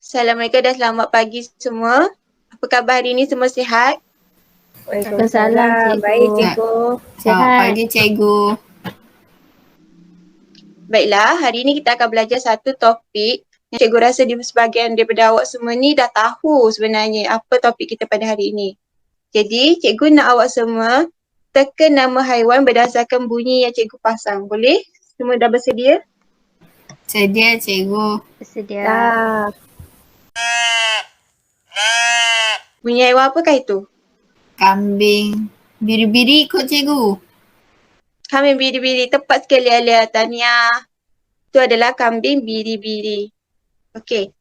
Assalamualaikum dan selamat pagi semua. Apa khabar hari ini, semua sihat? Waalaikumsalam, cikgu. Baik, cikgu. Selamat Sihat. pagi, cikgu. Baiklah, hari ini kita akan belajar satu topik yang cikgu rasa di sebahagian daripada awak semua ni dah tahu sebenarnya apa topik kita pada hari ini. Jadi, cikgu nak awak semua teka nama haiwan berdasarkan bunyi yang cikgu pasang. Boleh? Semua dah bersedia? Sedia, cikgu. Bersedia. Dah. Bunyi haiwan apakah itu? Kambing. Biri-biri kot, cikgu. Kambing biri-biri. Tepat sekali Alia, tahniah. Itu adalah kambing biri-biri. Okey.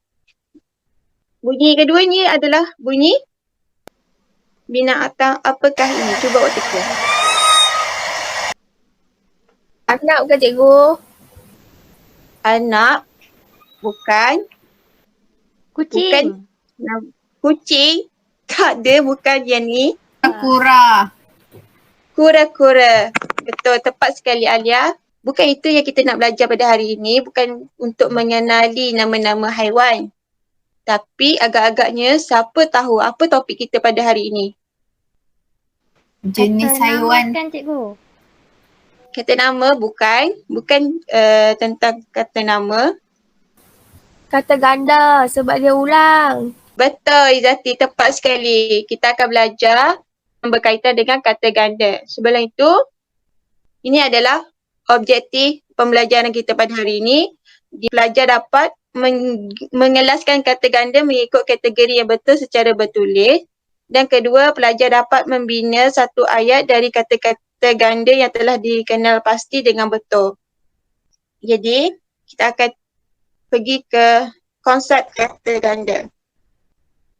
Bunyi keduanya adalah bunyi binatang apakah ini? Cuba awak teka. Anak bukan, cikgu? Anak, bukan. Kucing. Kucing. Tak ada, bukan yang ni. Kura. Kura-kura. Betul, tepat sekali Alia. Bukan itu yang kita nak belajar pada hari ini. Bukan untuk mengenali nama-nama haiwan. Tapi agak-agaknya siapa tahu apa topik kita pada hari ini? Jenis Kata haiwan. Nama kan, cikgu? Kata nama bukan. Bukan tentang kata nama. Kata ganda sebab dia ulang. Betul Izzati, tepat sekali. Kita akan belajar yang berkaitan dengan kata ganda. Sebelum itu, ini adalah objektif pembelajaran kita pada hari ini. Pelajar dapat mengelaskan kata ganda mengikut kategori yang betul secara bertulis. Dan kedua, pelajar dapat membina satu ayat dari kata-kata ganda yang telah dikenal pasti dengan betul. Jadi, kita akan pergi ke konsep kata ganda.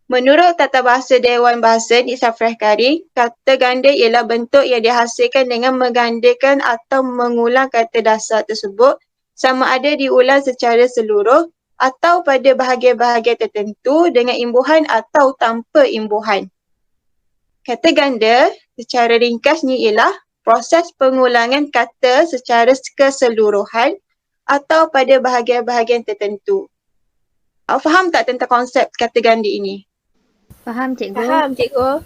Menurut Tata Bahasa Dewan Bahasa di Safrah Kari, kata ganda ialah bentuk yang dihasilkan dengan menggandakan atau mengulang kata dasar tersebut sama ada diulang secara seluruh atau pada bahagian-bahagian tertentu dengan imbuhan atau tanpa imbuhan. Kata ganda secara ringkasnya ialah proses pengulangan kata secara keseluruhan atau pada bahagian-bahagian tertentu. Awak faham tak tentang konsep kata ganda ini? Faham, cikgu?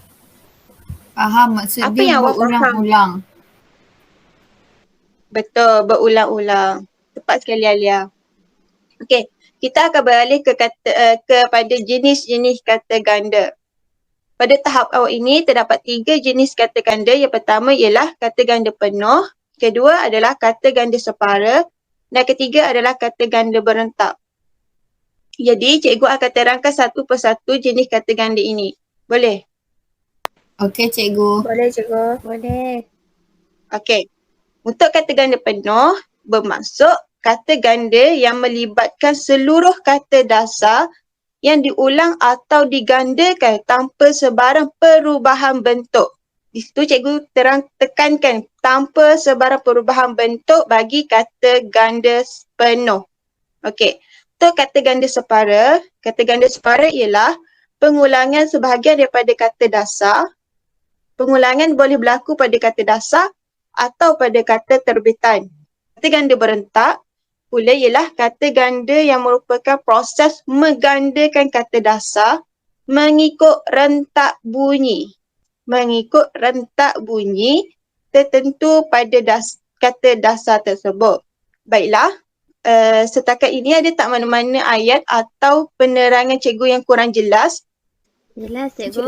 Faham, maksud Apa dia yang awak berulang-ulang. Betul, berulang-ulang. Tepat sekali Alia. Okey, kita akan beralih kepada jenis-jenis kata ganda. Pada tahap awal ini terdapat 3 jenis kata ganda. Yang pertama ialah kata ganda penuh, kedua adalah kata ganda separa dan ketiga adalah kata ganda berentak. Jadi, cikgu akan terangkan satu persatu jenis kata ganda ini. Boleh? Okey, cikgu. Boleh, cikgu. Boleh. Okey. Untuk kata ganda penuh, bermaksud kata ganda yang melibatkan seluruh kata dasar yang diulang atau digandakan tanpa sebarang perubahan bentuk. Di situ cikgu tekankan tanpa sebarang perubahan bentuk bagi kata ganda penuh. Okey. Untuk kata ganda separa ialah pengulangan sebahagian daripada kata dasar. Pengulangan boleh berlaku pada kata dasar atau pada kata terbitan. Kata ganda berentak pula ialah kata ganda yang merupakan proses menggandakan kata dasar mengikut rentak bunyi. Mengikut rentak bunyi tertentu pada kata dasar tersebut. Baiklah, setakat ini ada tak mana-mana ayat atau penerangan cikgu yang kurang jelas? Jelas, cikgu.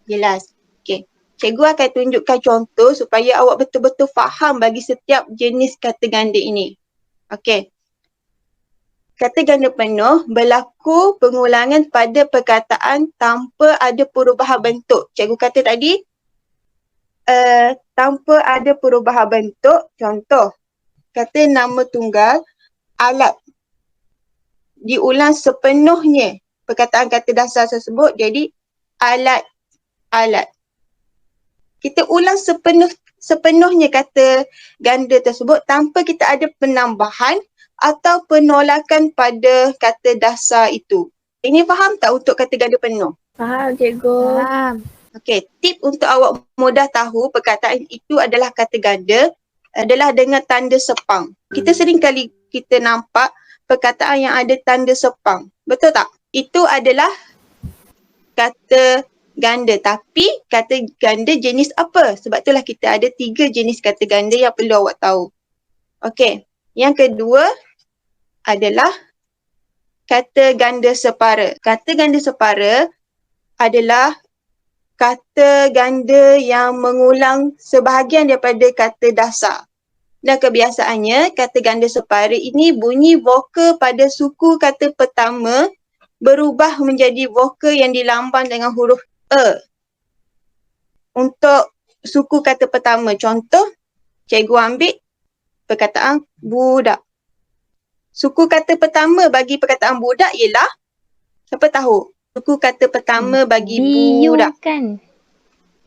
Jelas. Okey. Cikgu akan tunjukkan contoh supaya awak betul-betul faham bagi setiap jenis kata ganda ini. Okey. Kata ganda penuh berlaku pengulangan pada perkataan tanpa ada perubahan bentuk. Cikgu kata tadi, tanpa ada perubahan bentuk. Contoh, kata nama tunggal, alat. Diulang sepenuhnya perkataan kata dasar tersebut jadi alat. Kita ulang sepenuhnya kata ganda tersebut tanpa kita ada penambahan atau penolakan pada kata dasar itu. Ini faham tak untuk kata ganda penuh? Faham, cikgu. Faham. Okey, tip untuk awak mudah tahu perkataan itu adalah kata ganda adalah dengan tanda sepang. Kita sering kali kita nampak perkataan yang ada tanda sepang. Betul tak? Itu adalah kata ganda. Tapi kata ganda jenis apa? Sebab itulah kita ada 3 jenis kata ganda yang perlu awak tahu. Okey. Yang kedua adalah kata ganda separa. Kata ganda separa adalah kata ganda yang mengulang sebahagian daripada kata dasar. Dan kebiasaannya, kata ganda separa ini bunyi vokal pada suku kata pertama berubah menjadi vokal yang dilambang dengan huruf E. Untuk suku kata pertama, contoh, cikgu ambil perkataan budak. Suku kata pertama bagi perkataan budak ialah, siapa tahu? Suku kata pertama bagi Biu budak. kan?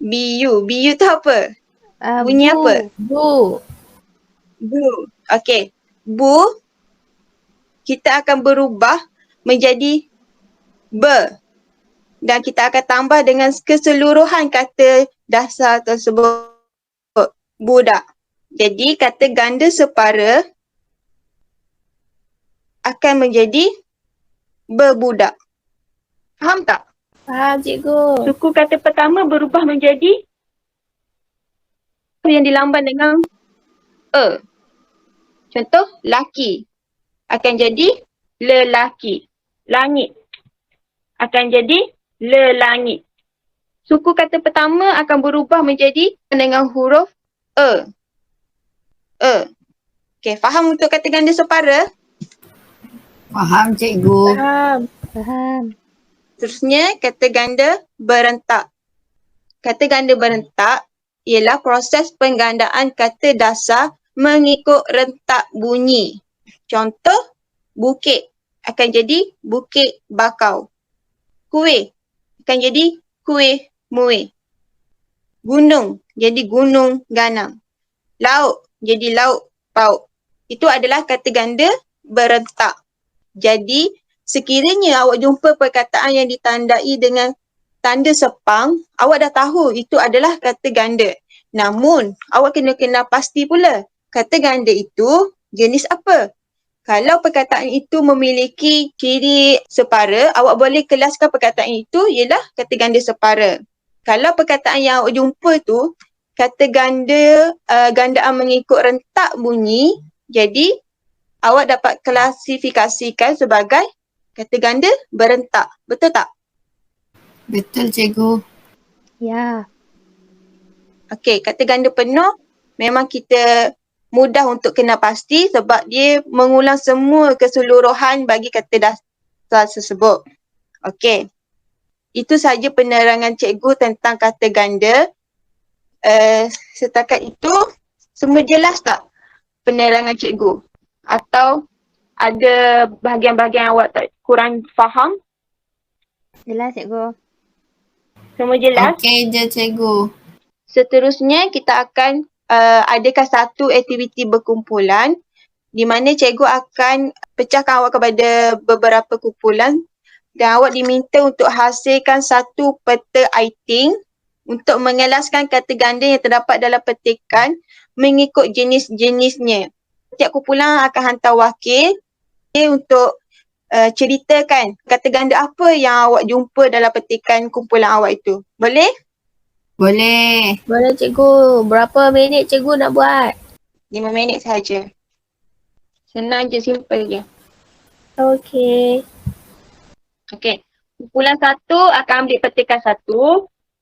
Biu. Biu tu apa? Bunyi Bu. apa? Bu. Bu. Okey. Bu, kita akan berubah menjadi be. Dan kita akan tambah dengan keseluruhan kata dasar tersebut. Budak. Jadi kata ganda separa akan menjadi berbudak. Faham tak? Faham cikgu. Suku kata pertama berubah menjadi yang dilambang dengan E. Contoh, laki akan jadi lelaki. Langit akan jadi lelangit. Suku kata pertama akan berubah menjadi dengan huruf E. E. Okey, faham untuk kata ganda separa? Faham cikgu. Faham. Seterusnya, kata ganda berentak. Kata ganda berentak ialah proses penggandaan kata dasar mengikut rentak bunyi. Contoh, bukit akan jadi bukit bakau. Kuih akan jadi kuih muih. Gunung jadi gunung ganang. Laut jadi laut pauk. Itu adalah kata ganda berentak. Jadi, sekiranya awak jumpa perkataan yang ditandai dengan tanda sepang, awak dah tahu itu adalah kata ganda. Namun, awak kena kenal pasti pula kata ganda itu jenis apa. Kalau perkataan itu memiliki ciri separa, awak boleh kelaskan perkataan itu ialah kata ganda separa. Kalau perkataan yang awak jumpa tu kata ganda gandaan mengikut rentak bunyi, jadi awak dapat klasifikasikan sebagai kata ganda berentak. Betul tak? Betul cikgu. Ya. Okey, kata ganda penuh memang kita mudah untuk kenal pasti sebab dia mengulang semua keseluruhan bagi kata dasar tersebut. Okey. Itu sahaja penerangan cikgu tentang kata ganda. Setakat itu, semua jelas tak penerangan cikgu? Atau ada bahagian-bahagian awak tak kurang faham? Jelas cikgu. Semua jelas? Okey je cikgu. Seterusnya kita akan adakan satu aktiviti berkumpulan di mana cikgu akan pecahkan awak kepada beberapa kumpulan dan awak diminta untuk hasilkan satu peta iting untuk mengelaskan kata ganda yang terdapat dalam petikan mengikut jenis-jenisnya. Setiap kumpulan akan hantar wakil untuk ceritakan kata ganda apa yang awak jumpa dalam petikan kumpulan awak itu. Boleh? Boleh. Boleh cikgu. Berapa minit cikgu nak buat? 5 minit sahaja. Senang je, simple je. Okey. Okey. Kumpulan 1 akan ambil petikan 1.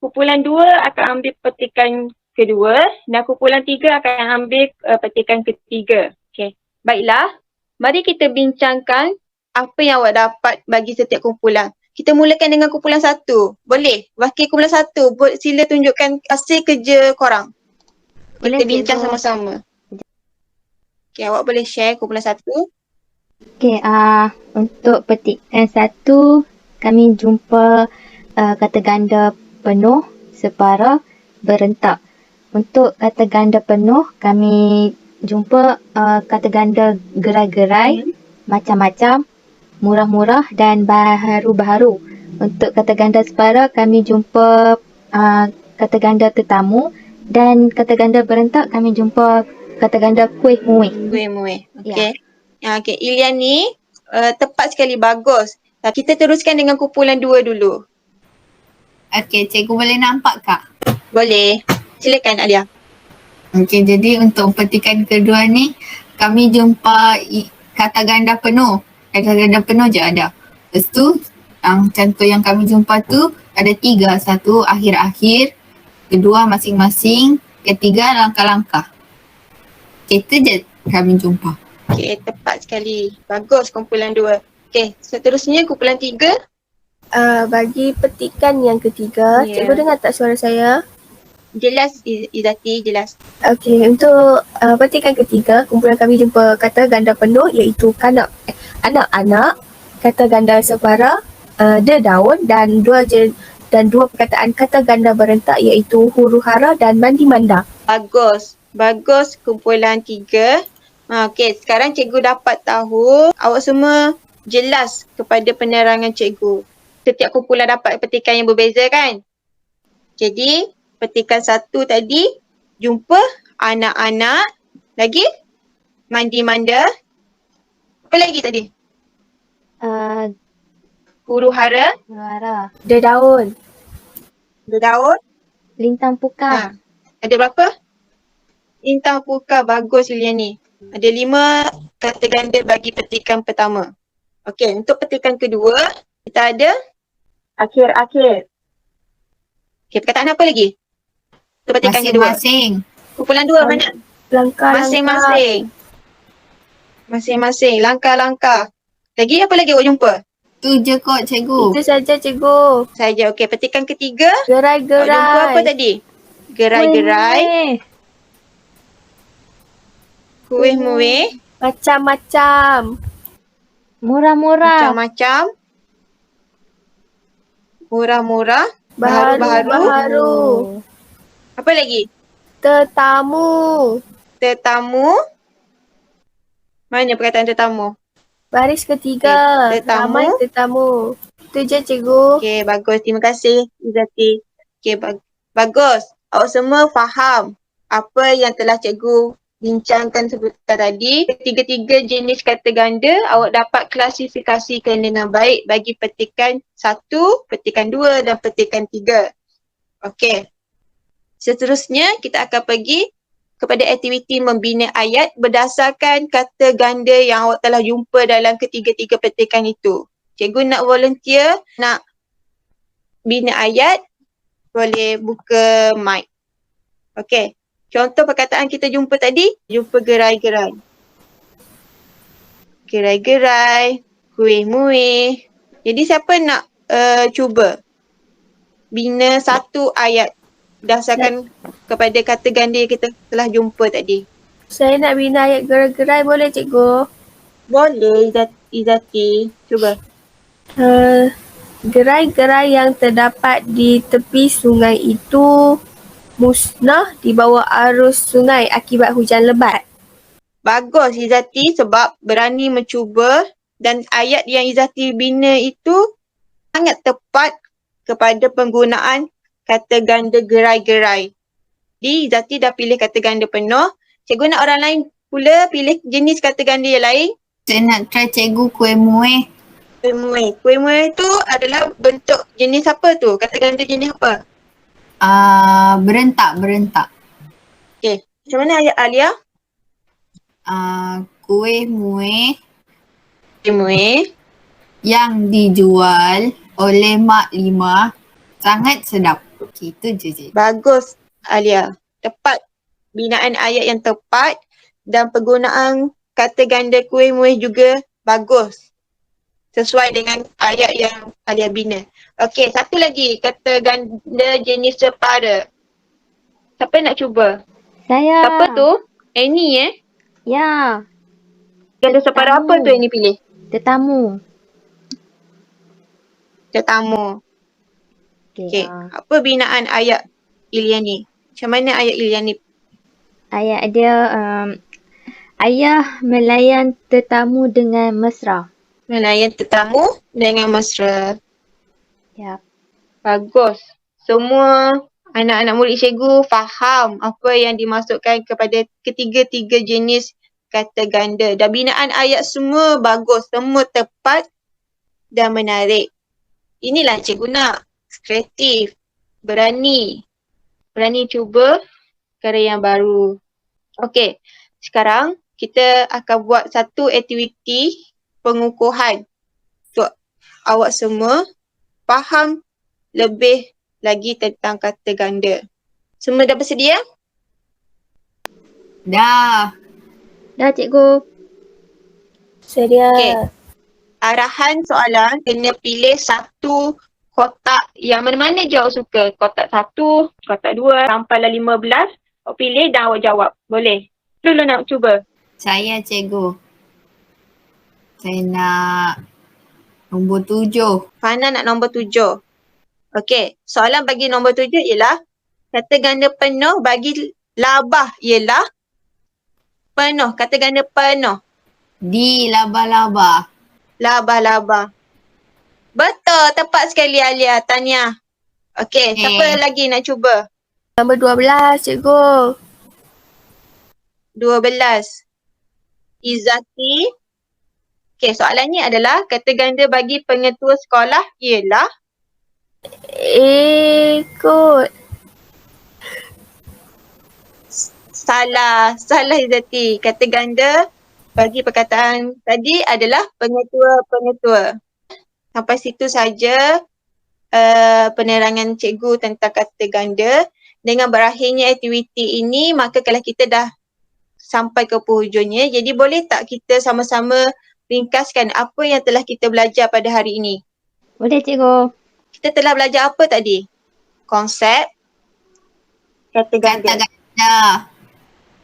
Kumpulan 2 akan ambil petikan kedua. Dan kumpulan 3 akan ambil petikan ketiga. Okey. Baiklah. Mari kita bincangkan apa yang awak dapat bagi setiap kumpulan. Kita mulakan dengan kumpulan 1. Boleh? Wakil kumpulan 1, sila tunjukkan hasil kerja korang. Boleh, Kita bincang cikgu. sama-sama. Okey, awak boleh share kumpulan 1. Okey, untuk petikan 1 kami jumpa kata ganda penuh, separa, berentak. Untuk kata ganda penuh kami jumpa kata ganda gerai-gerai, macam-macam, murah-murah dan baharu-baharu. Untuk kata ganda separa kami jumpa kata ganda tetamu dan kata ganda berentak kami jumpa kata ganda kuih muih. Kuih muih. Okey. Okey, Ilian ni Tepat sekali, bagus. Kita teruskan dengan kumpulan 2 dulu. Okey, cikgu boleh nampak kak? Boleh. Silakan Alia. Okey, jadi untuk petikan kedua ni, kami jumpa kata ganda penuh. Kata ganda penuh je ada. Lepas tu, contoh yang kami jumpa tu ada 3. Satu, akhir-akhir. Kedua, masing-masing. Ketiga, langkah-langkah. Itu je kami jumpa. Okey, tepat sekali. Bagus kumpulan 2. Okey, seterusnya kumpulan 3. Bagi petikan yang ketiga, Ya. cikgu dengar tak suara saya? Jelas Izati, jelas. Okey, untuk petikan ketiga, kumpulan kami jumpa kata ganda penuh iaitu anak-anak, kata ganda separa, dedaun dan dua perkataan kata ganda berentak iaitu huru hara dan mandi manda. Bagus. Bagus kumpulan 3. Okey, sekarang cikgu dapat tahu awak semua jelas kepada penerangan cikgu. Setiap kumpulan dapat petikan yang berbeza kan? Jadi, petikan 1 tadi jumpa anak-anak, lagi mandi manda. Apa lagi tadi? Huru hara, Suara. Dedaun. dedaun. Lintang pukar. Ada berapa? Lintang pukar. Bagus Iliani. Ada 5 kata ganda bagi petikan pertama. Okey, untuk petikan kedua, kita ada akhir-akhir. Okey, perkataan apa lagi? Untuk petikan kedua. Masing-masing. Kumpulan 2 mana? Langkah-langkah. Masing-masing. Masing-masing. Langkah-langkah. Lagi apa lagi awak jumpa? Tu je kot cikgu. Itu saja cikgu. Saja. Okey, petikan ketiga. Awak Gerai-gerai. jumpa apa tadi? Gerai-gerai. Kuih-muih. Macam-macam. Murah-murah. Macam-macam. Murah-murah. Baharu-baharu. Apa lagi? Tetamu. Tetamu. Mana perkataan tetamu? Baris ketiga. Okey, tetamu. Ramai tetamu. Itu je cikgu. Okey, bagus. Terima kasih Izati. Okey, bagus. Awak semua faham apa yang telah cikgu bincangkan sebentar tadi. Ketiga-tiga jenis kata ganda awak dapat klasifikasikan dengan baik bagi petikan 1, petikan 2 dan petikan 3. Okey. Seterusnya kita akan pergi kepada aktiviti membina ayat berdasarkan kata ganda yang awak telah jumpa dalam ketiga-tiga petikan itu. Cikgu nak volunteer, nak bina ayat, boleh buka mic. Okey. Contoh perkataan kita jumpa tadi, jumpa gerai-gerai. Gerai-gerai, kuih-muih. Jadi siapa nak cuba bina satu ayat berdasarkan kepada kata ganda yang kita telah jumpa tadi? Saya nak bina ayat gerai-gerai, boleh cikgu? Boleh Izati. Cuba. Gerai-gerai yang terdapat di tepi sungai itu musnah di bawah arus sungai akibat hujan lebat. Bagus Izati sebab berani mencuba dan ayat yang Izati bina itu sangat tepat kepada penggunaan kata ganda gerai-gerai. Jadi Izati dah pilih kata ganda penuh. Cikgu nak orang lain pula pilih jenis kata ganda yang lain. Saya nak try cikgu kuih muih. Kuih-muih. Kuih-muih tu adalah bentuk jenis apa tu? Kata ganda jenis apa? Berentak. Okey. Macam mana ayat Alia? Kuih muih Kuih-muih. yang dijual oleh Mak Limah sangat sedap. Okey, itu je cikgu. Bagus Alia. Tepat. Binaan ayat yang tepat dan penggunaan kata ganda kuih-muih juga bagus. Sesuai dengan ayat yang Alia bina. Okey, satu lagi kata ganda jenis separa. Siapa nak cuba? Saya. Siapa tu? Annie Ya. Ganda separa Tetamu. apa tu Annie pilih? Tetamu. Tetamu. Okey. Apa binaan ayat Iliani? Macam mana ayat Iliani? Ayat dia ayah melayan tetamu dengan mesra. Melayan tetamu dengan mesra. Ya. Bagus. Semua anak-anak murid cikgu faham apa yang dimasukkan kepada ketiga-tiga jenis kata ganda. Dan binaan ayat semua bagus, semua tepat dan menarik. Inilah cikgu nak. Kreatif, berani cuba perkara yang baru. Okey, sekarang kita akan buat satu aktiviti pengukuhan untuk awak semua faham lebih lagi tentang kata ganda. Semua dah bersedia? Dah. Dah cikgu. Sedia. Okey. Arahan soalan kena pilih satu kotak yang mana-mana je awak suka. Kotak 1, kotak 2 sampailah 15. Awak pilih dan awak jawab. Boleh? Dulu nak cuba. Saya cikgu. Saya nak nombor 7. Fana nak nombor 7. Okey, soalan bagi nombor 7 ialah kata ganda penuh bagi labah ialah penuh. Kata ganda penuh. Di laba-laba. Labah-labah. Betul, tepat sekali Alia, Tania. Okey, siapa lagi nak cuba? Nombor 12, cikgu. 12. Izati. Okey, soalannya adalah kata ganda bagi pengetua sekolah ialah Ikut. salah Izati. Kata ganda bagi perkataan tadi adalah pengetua. Sampai situ saja penerangan cikgu tentang kata ganda. Dengan berakhirnya aktiviti ini, maka kalau kita dah sampai ke penghujungnya, jadi boleh tak kita sama-sama ringkaskan apa yang telah kita belajar pada hari ini? Boleh cikgu. Kita telah belajar apa tadi? Konsep kata ganda. Kata ganda.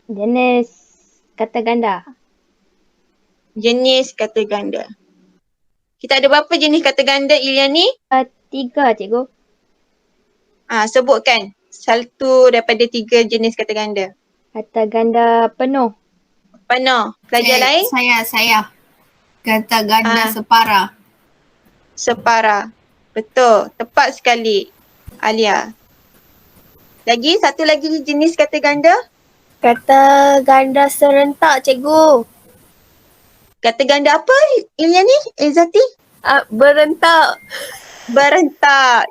Jenis kata ganda. Jenis kata ganda. Kita ada berapa jenis kata ganda, Iliani? 3 cikgu. Sebutkan satu daripada 3 jenis kata ganda. Kata ganda penuh. Penuh. Pelajar lain? Saya. Kata ganda separa. Separa. Betul. Tepat sekali, Alia. Lagi, satu lagi jenis kata ganda? Kata ganda serentak, cikgu. Kata ganda apa, Iliani? Izati? Berentak. Berentak.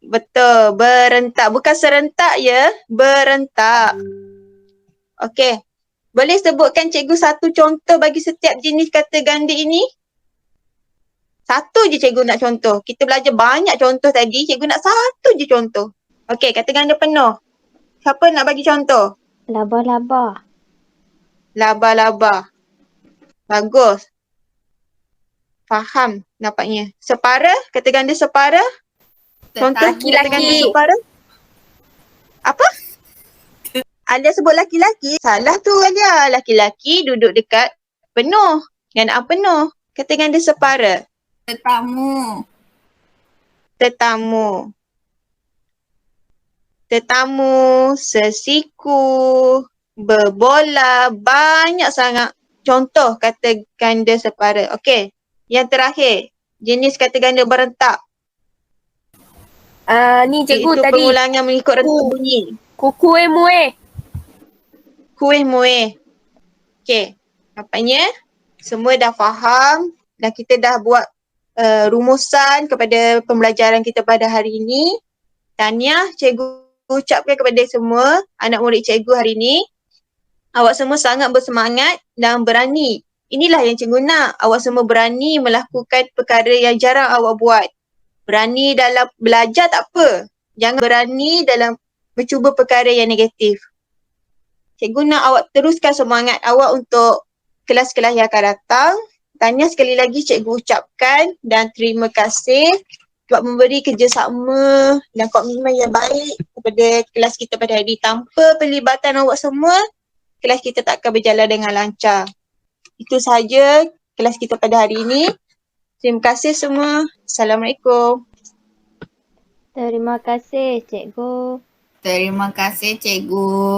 Betul, berentak. Bukan serentak ya, berentak. Okey. Boleh sebutkan cikgu satu contoh bagi setiap jenis kata ganda ini? Satu je cikgu nak contoh. Kita belajar banyak contoh tadi, cikgu nak satu je contoh. Okey, kata ganda penuh. Siapa nak bagi contoh? Laba-laba. Laba-laba. Bagus. Faham nampaknya. Separa, kata ganda separa. Contoh kata ganda separa. Apa? Alia sebut laki-laki. Salah tu Alia. Laki-laki duduk dekat penuh. Gandaan penuh. Kata ganda separa. Tetamu. Tetamu, sesiku, berbola, banyak sangat contoh kata ganda separa. Okey, yang terakhir, jenis kata ganda berentak. Ni cikgu Itu tadi. pengulangan mengikut rentak bunyi. Kukue mue. Kuih muih. Okey, nampaknya semua dah faham dan kita dah buat rumusan kepada pembelajaran kita pada hari ini. Tahniah cikgu ucapkan kepada semua anak murid cikgu hari ini. Awak semua sangat bersemangat dan berani. Inilah yang cikgu nak. Awak semua berani melakukan perkara yang jarang awak buat. Berani dalam belajar tak apa. Jangan berani dalam mencuba perkara yang negatif. Cikgu nak awak teruskan semangat awak untuk kelas-kelas yang akan datang. Tahniah sekali lagi cikgu ucapkan dan terima kasih sebab memberi kerjasama dan komitmen yang baik kepada kelas kita pada hari ini. Tanpa pelibatan awak semua, kelas kita tak akan berjalan dengan lancar. Itu sahaja kelas kita pada hari ini. Terima kasih semua. Assalamualaikum. Terima kasih cikgu. Terima kasih cikgu.